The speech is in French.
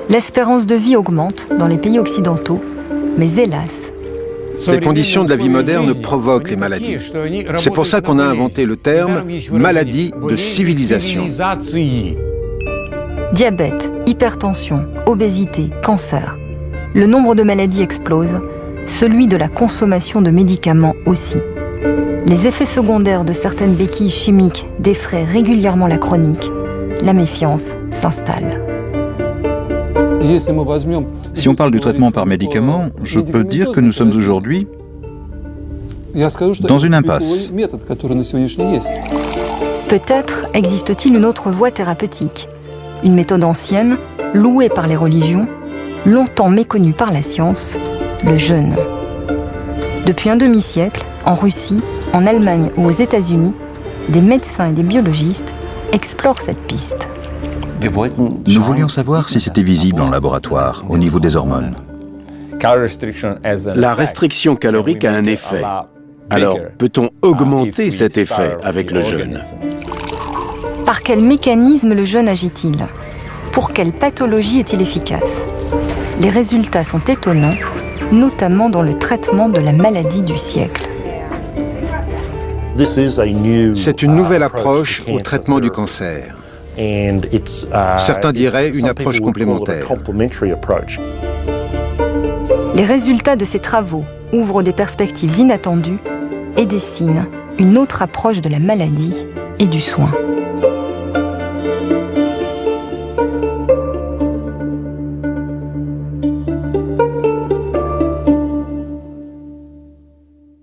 L'espérance de vie augmente dans les pays occidentaux, mais hélas, les conditions de la vie moderne provoquent les maladies. C'est pour ça qu'on a inventé le terme « maladie de civilisation ». diabète, hypertension, obésité, cancer. Le nombre de maladies explose, celui de la consommation de médicaments aussi. Les effets secondaires de certaines béquilles chimiques défraient régulièrement la chronique. La méfiance s'installe. Si on parle du traitement par médicaments, je peux dire que nous sommes aujourd'hui dans une impasse. Peut-être existe-t-il une autre voie thérapeutique, une méthode ancienne, louée par les religions, longtemps méconnue par la science, le jeûne. Depuis un demi-siècle, en Russie, en Allemagne ou aux États-Unis, des médecins et des biologistes explorent cette piste. Nous voulions savoir si c'était visible en laboratoire, au niveau des hormones. La restriction calorique a un effet. Alors, peut-on augmenter cet effet avec le jeûne? Par quel mécanisme le jeûne agit-il? Pour quelle pathologie est-il efficace? Les résultats sont étonnants, notamment dans le traitement de la maladie du siècle. C'est une nouvelle approche au traitement du cancer. Certains diraient une approche complémentaire. Les résultats de ces travaux ouvrent des perspectives inattendues et dessinent une autre approche de la maladie et du soin.